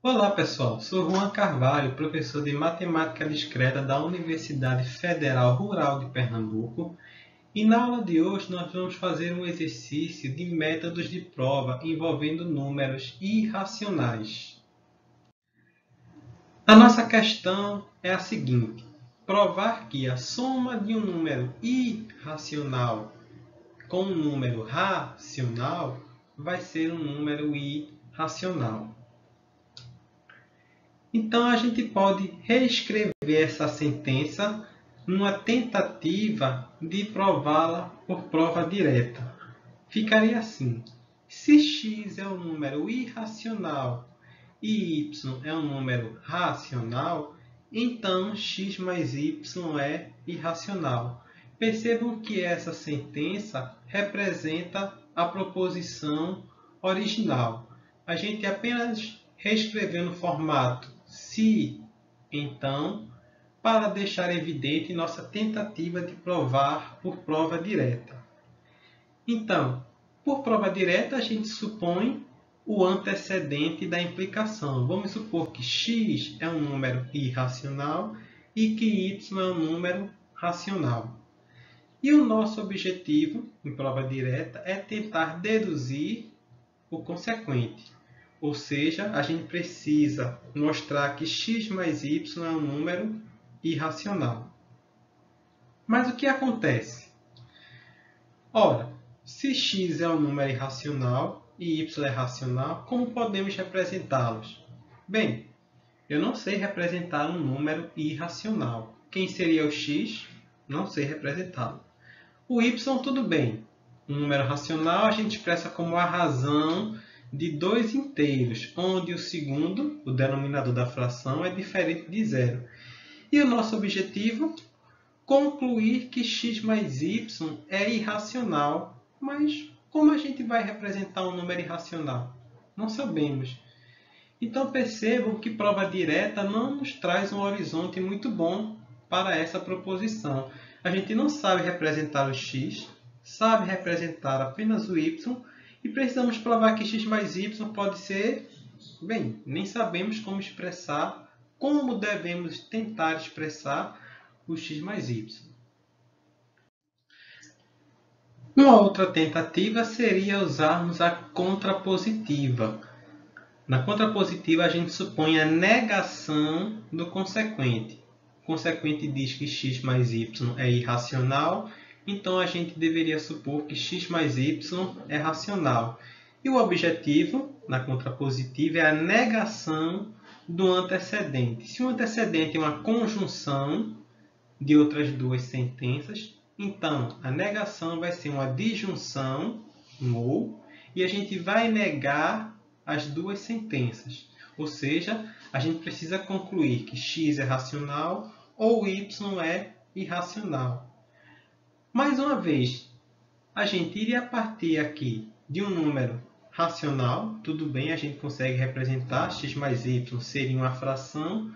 Olá pessoal, sou Juan Carvalho, professor de Matemática Discreta da Universidade Federal Rural de Pernambuco, e na aula de hoje nós vamos fazer um exercício de métodos de prova envolvendo números irracionais. A nossa questão é a seguinte: provar que a soma de um número irracional com um número racional vai ser um número irracional. Então, a gente pode reescrever essa sentença numa tentativa de prová-la por prova direta. Ficaria assim: se x é um número irracional e y é um número racional, então x mais y é irracional. Percebam que essa sentença representa a proposição original. A gente apenas reescreveu no formato se, então, para deixar evidente nossa tentativa de provar por prova direta. Então, por prova direta, a gente supõe o antecedente da implicação. Vamos supor que x é um número irracional e que y é um número racional. E o nosso objetivo, em prova direta, é tentar deduzir o consequente. Ou seja, a gente precisa mostrar que x mais y é um número irracional. Mas o que acontece? Ora, se x é um número irracional e y é racional, como podemos representá-los? Bem, eu não sei representar um número irracional. Quem seria o x? Não sei representá-lo. O y, tudo bem. Um número racional a gente expressa como a razão de dois inteiros, onde o segundo, o denominador da fração, é diferente de zero. E o nosso objetivo? Concluir que x mais y é irracional. Mas como a gente vai representar um número irracional? Não sabemos. Então percebam que prova direta não nos traz um horizonte muito bom para essa proposição. A gente não sabe representar o x, sabe representar apenas o y, e precisamos provar que x mais y pode ser... Bem, nem sabemos como expressar, como devemos tentar expressar o x mais y. Uma outra tentativa seria usarmos a contrapositiva. Na contrapositiva, a gente supõe a negação do consequente. O consequente diz que x mais y é irracional, então a gente deveria supor que x mais y é racional. E o objetivo, na contrapositiva, é a negação do antecedente. Se o antecedente é uma conjunção de outras duas sentenças, então a negação vai ser uma disjunção, um ou, e a gente vai negar as duas sentenças. Ou seja, a gente precisa concluir que x é racional ou y é irracional. Mais uma vez, a gente iria partir aqui de um número racional. Tudo bem, a gente consegue representar x mais y seria uma fração.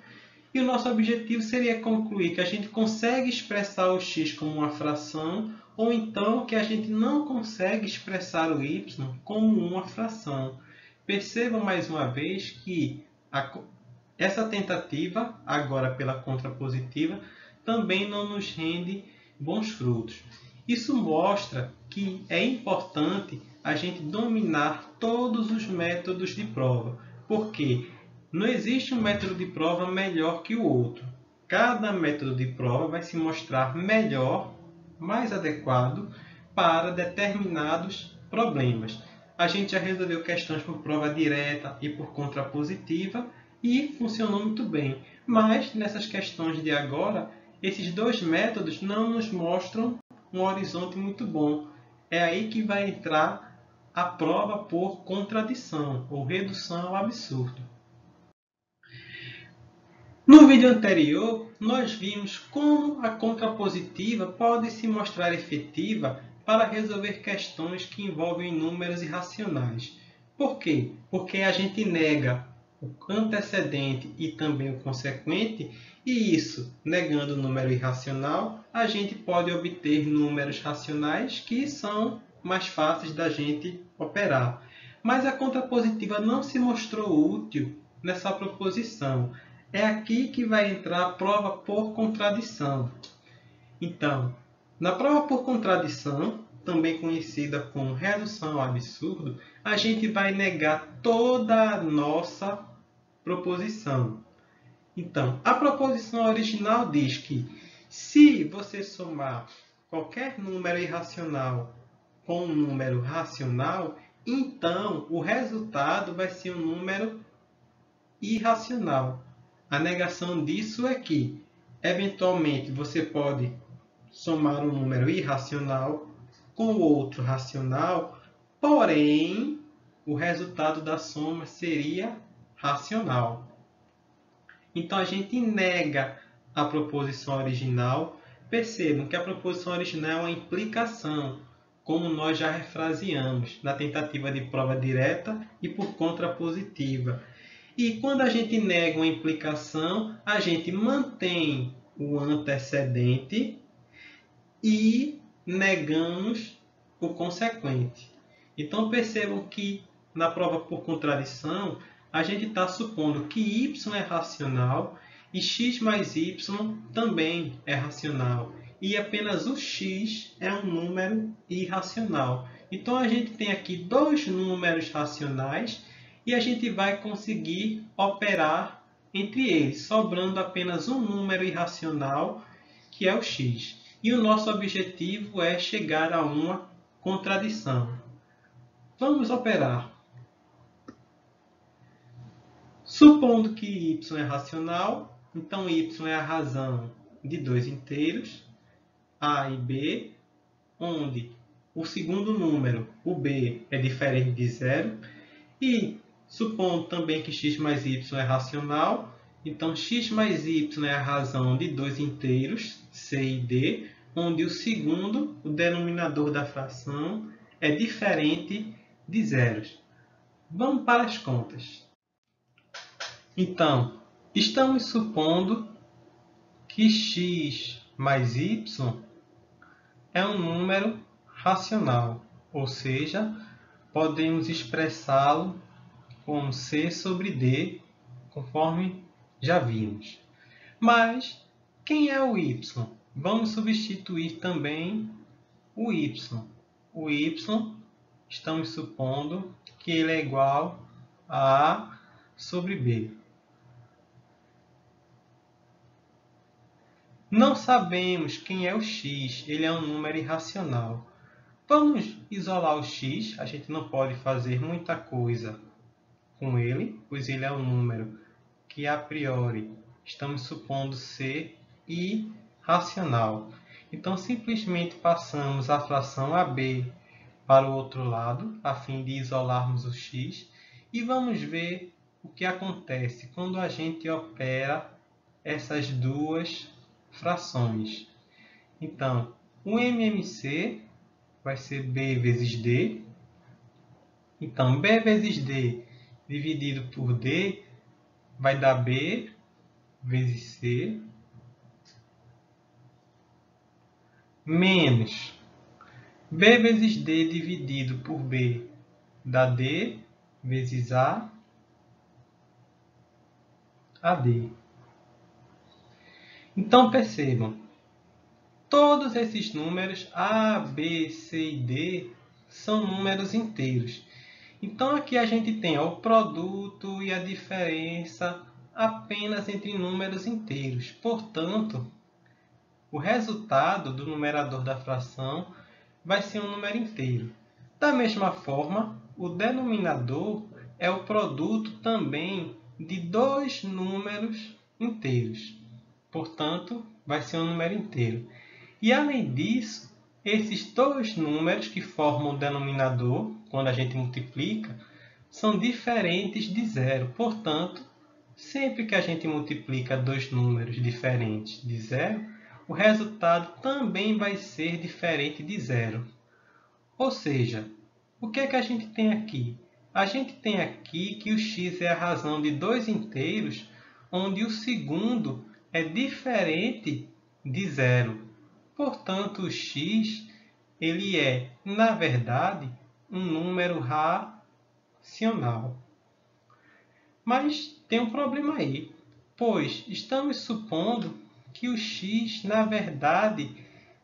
E o nosso objetivo seria concluir que a gente consegue expressar o x como uma fração, ou então que a gente não consegue expressar o y como uma fração. Percebam mais uma vez que essa tentativa, agora pela contrapositiva, também não nos rende bons frutos. Isso mostra que é importante a gente dominar todos os métodos de prova, porque não existe um método de prova melhor que o outro. Cada método de prova vai se mostrar melhor, mais adequado para determinados problemas. A gente já resolveu questões por prova direta e por contrapositiva e funcionou muito bem. Mas nessas questões de agora, esses dois métodos não nos mostram um horizonte muito bom. É aí que vai entrar a prova por contradição ou redução ao absurdo. No vídeo anterior, nós vimos como a contrapositiva pode se mostrar efetiva para resolver questões que envolvem números irracionais. Por quê? Porque a gente nega o antecedente e também o consequente, e isso, negando o número irracional, a gente pode obter números racionais que são mais fáceis da gente operar. Mas a contrapositiva não se mostrou útil nessa proposição. É aqui que vai entrar a prova por contradição. Então, na prova por contradição, também conhecida como redução ao absurdo, a gente vai negar toda a nossa proposição. Então, a proposição original diz que se você somar qualquer número irracional com um número racional, então o resultado vai ser um número irracional. A negação disso é que, eventualmente, você pode somar um número irracional com outro racional, porém, o resultado da soma seria racional. Então, a gente nega a proposição original. Percebam que a proposição original é uma implicação, como nós já refraseamos na tentativa de prova direta e por contrapositiva. E quando a gente nega uma implicação, a gente mantém o antecedente e negamos o consequente. Então percebam que na prova por contradição, a gente está supondo que y é racional e x mais y também é racional. E apenas o x é um número irracional. Então a gente tem aqui dois números racionais e a gente vai conseguir operar entre eles, sobrando apenas um número irracional, que é o x. E o nosso objetivo é chegar a uma contradição. Vamos operar. Supondo que y é racional, então y é a razão de dois inteiros, a e b, onde o segundo número, o b, é diferente de zero. E supondo também que x mais y é racional, então x mais y é a razão de dois inteiros, c e d, onde o segundo, o denominador da fração, é diferente de zeros. Vamos para as contas. Então, estamos supondo que x mais y é um número racional, ou seja, podemos expressá-lo como c sobre d, conforme já vimos. Mas, quem é o y? Vamos substituir também o y. O y, estamos supondo que ele é igual a A sobre B. Não sabemos quem é o x, ele é um número irracional. Vamos isolar o x, a gente não pode fazer muita coisa com ele, pois ele é um número que a priori estamos supondo ser irracional. Então, simplesmente passamos a fração AB para o outro lado, a fim de isolarmos o x, e vamos ver o que acontece quando a gente opera essas duas frações. Então, o MMC vai ser B vezes D. Então, B vezes D dividido por D vai dar B vezes C menos B vezes D dividido por B dá D vezes A AD. Então, percebam, todos esses números A, B, C e D são números inteiros. Então, aqui a gente tem o produto e a diferença apenas entre números inteiros. Portanto, o resultado do numerador da fração vai ser um número inteiro. Da mesma forma, o denominador é o produto também de dois números inteiros. Portanto, vai ser um número inteiro. E, além disso, esses dois números que formam o denominador, quando a gente multiplica, são diferentes de zero. Portanto, sempre que a gente multiplica dois números diferentes de zero, o resultado também vai ser diferente de zero. Ou seja, o que é que a gente tem aqui? A gente tem aqui que o x é a razão de dois inteiros, onde o segundo é diferente de zero. Portanto, o x ele é, na verdade, um número racional. Mas tem um problema aí, pois estamos supondo que o x, na verdade,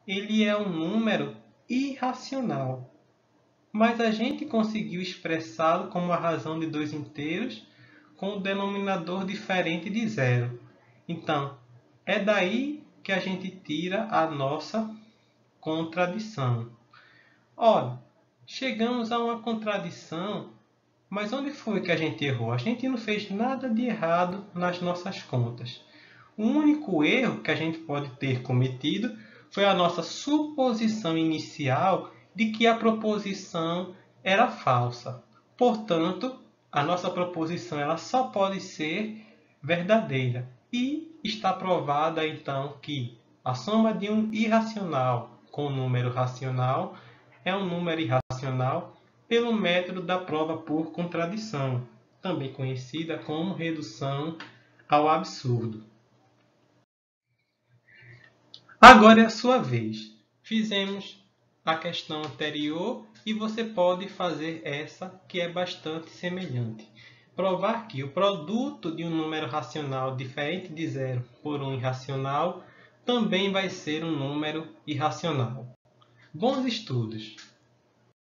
ele é um número irracional. Mas a gente conseguiu expressá-lo como a razão de 2 inteiros com o denominador diferente de zero. Então, é daí que a gente tira a nossa contradição. Ora, chegamos a uma contradição, mas onde foi que a gente errou? A gente não fez nada de errado nas nossas contas. O único erro que a gente pode ter cometido foi a nossa suposição inicial de que a proposição era falsa. Portanto, a nossa proposição ela só pode ser verdadeira. E está provada então que a soma de um irracional com um número racional é um número irracional pelo método da prova por contradição, também conhecida como redução ao absurdo. Agora é a sua vez. Fizemos a questão anterior e você pode fazer essa que é bastante semelhante. Provar que o produto de um número racional diferente de zero por um irracional também vai ser um número irracional. Bons estudos!